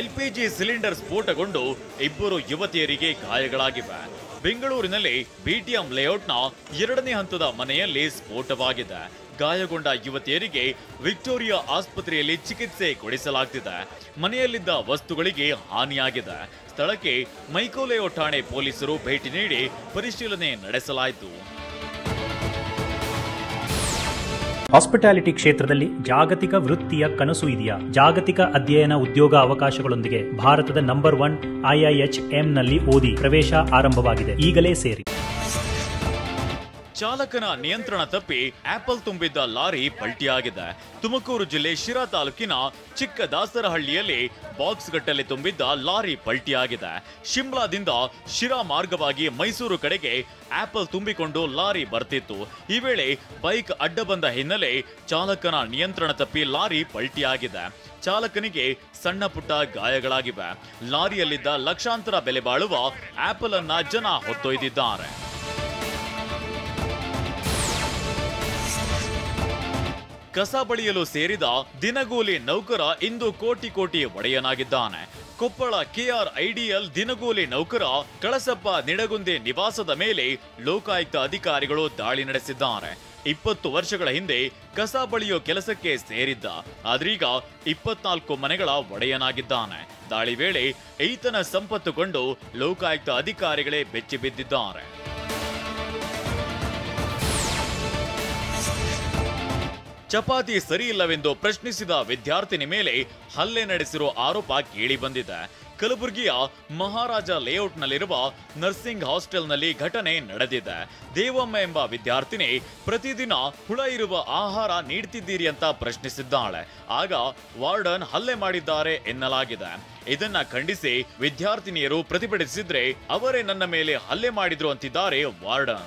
LPG cylinder ಸ್ಫೋಟಗೊಂಡು ಇಬ್ಬರು ಯುವತಿಯರಿಗೆ ಗಾಯಗಳಾಗಿವೆ. ಬೆಂಗಳೂರಿನಲ್ಲಿ BTM ಲೇಔಟ್ನ 2ನೇ ಹಂತದ ಮನೆಯಲ್ಲಿ ಸ್ಫೋಟವಾಗಿದೆ. ಗಾಯಗೊಂಡ ಯುವತಿಯರಿಗೆ ವಿಕ್ಟೋರಿಯಾ ಆಸ್ಪತ್ರೆಯಲ್ಲಿ ಚಿಕಿತ್ಸೆ ಕೊಡಿಸಲಾಗುತ್ತಿದೆ. ಮನೆಯಲ್ಲಿದ್ದ ವಸ್ತುಗಳಿಗೆ ಹಾನಿಯಾಗಿದೆ. ಸ್ಥಳಕ್ಕೆ ಮೈಕೋಲೇಔ ಠಾಣೆ ಪೊಲೀಸರು ಭೇಟಿ ನೀಡಿ ಪರಿಶೀಲನೆ ನಡೆಸಲಾಯಿತು. ಹಾಸ್ಪಿಟಾಲಿಟಿ ಕ್ಷೇತ್ರದಲ್ಲಿ ಜಾಗತಿಕ ವೃತ್ತಿಯ ಕನಸು ಇದೆಯಾ? ಜಾಗತಿಕ ಅಧ್ಯಯನ ಉದ್ಯೋಗ ಅವಕಾಶಗಳೊಂದಿಗೆ ಭಾರತದ ನಂಬರ್ 1 IIHM ನಲ್ಲಿ ಓದಿ. ಪ್ರವೇಶ ಆರಂಭವಾಗಿದೆ. ಈಗಲೇ ಸೇರಿ. ಚಾಲಕನ ನಿಯಂತ್ರಣ ತಪ್ಪಿ ಆಪಲ್ ತುಂಬಿದ್ದ ಲಾರಿ ಪಲ್ಟಿಯಾಗಿದೆ. ತುಮಕೂರು ಜಿಲ್ಲೆ ಶಿರಾ ತಾಲೂಕಿನ ಚಿಕ್ಕದಾಸರಹಳ್ಳಿಯಲ್ಲಿ ಬಾಕ್ಸ್ ಗಟ್ಟಲೆ ತುಂಬಿದ್ದ ಲಾರಿ ಪಲ್ಟಿಯಾಗಿದೆ. ಶಿಮ್ಲಾದಿಂದ ಶಿರಾ ಮಾರ್ಗವಾಗಿ ಮೈಸೂರು ಕಡೆಗೆ ಆಪಲ್ ತುಂಬಿಕೊಂಡು ಲಾರಿ ಬರ್ತಿತ್ತು. ಈ ವೇಳೆ ಬೈಕ್ ಅಡ್ಡ ಬಂದ ಹಿನ್ನೆಲೆ ಚಾಲಕನ ನಿಯಂತ್ರಣ ತಪ್ಪಿ ಲಾರಿ ಪಲ್ಟಿಯಾಗಿದೆ. ಚಾಲಕನಿಗೆ ಸಣ್ಣ ಪುಟ್ಟ ಗಾಯಗಳಾಗಿವೆ. ಲಾರಿಯಲ್ಲಿದ್ದ ಲಕ್ಷಾಂತರ ಬೆಲೆ ಬಾಳುವ ಆಪಲ್ ಅನ್ನ ಜನ ಹೊತ್ತೊಯ್ದಿದ್ದಾರೆ. ಕಸ ಬಳಿಯಲು ಸೇರಿದ ದಿನಗೂಲಿ ನೌಕರ ಇಂದು ಕೋಟಿ ಕೋಟಿ ಒಡೆಯನಾಗಿದ್ದಾನೆ. ಕೊಪ್ಪಳ KRIDL ದಿನಗೂಲಿ ನೌಕರ ಕಳಸಪ್ಪ ನಿಡಗುಂದಿ ನಿವಾಸದ ಮೇಲೆ ಲೋಕಾಯುಕ್ತ ಅಧಿಕಾರಿಗಳು ದಾಳಿ ನಡೆಸಿದ್ದಾರೆ. 20 ವರ್ಷಗಳ ಹಿಂದೆ ಕಸ ಬಳಿಯೋ ಕೆಲಸಕ್ಕೆ ಸೇರಿದ್ದ. ಆದ್ರೀಗ 24 ಮನೆಗಳ ಒಡೆಯನಾಗಿದ್ದಾನೆ. ದಾಳಿ ವೇಳೆ ಈತನ ಸಂಪತ್ತು ಕೊಂಡು ಲೋಕಾಯುಕ್ತ ಅಧಿಕಾರಿಗಳೇ ಬೆಚ್ಚಿ ಬಿದ್ದಿದ್ದಾರೆ. ಚಪಾತಿ ಸರಿಯಿಲ್ಲವೆಂದು ಪ್ರಶ್ನಿಸಿದ ವಿದ್ಯಾರ್ಥಿನಿ ಮೇಲೆ ಹಲ್ಲೆ ನಡೆಸಿರುವ ಆರೋಪ ಕೇಳಿ ಬಂದಿದೆ. ಕಲಬುರಗಿಯ ಮಹಾರಾಜ ಲೇಔಟ್ನಲ್ಲಿರುವ ನರ್ಸಿಂಗ್ ಹಾಸ್ಟೆಲ್ನಲ್ಲಿ ಘಟನೆ ನಡೆದಿದೆ. ದೇವಮ್ಮ ಎಂಬ ವಿದ್ಯಾರ್ಥಿನಿ ಪ್ರತಿದಿನ ಹುಳ ಇರುವ ಆಹಾರ ನೀಡ್ತಿದ್ದೀರಿ ಅಂತ ಪ್ರಶ್ನಿಸಿದ್ದಾಳೆ. ಆಗ ವಾರ್ಡನ್ ಹಲ್ಲೆ ಮಾಡಿದ್ದಾರೆ ಎನ್ನಲಾಗಿದೆ. ಇದನ್ನ ಖಂಡಿಸಿ ವಿದ್ಯಾರ್ಥಿನಿಯರು ಪ್ರತಿಭಟಿಸಿದ್ರೆ ಅವರೇ ನನ್ನ ಮೇಲೆ ಹಲ್ಲೆ ಮಾಡಿದ್ರು ಅಂತಿದ್ದಾರೆ ವಾರ್ಡನ್.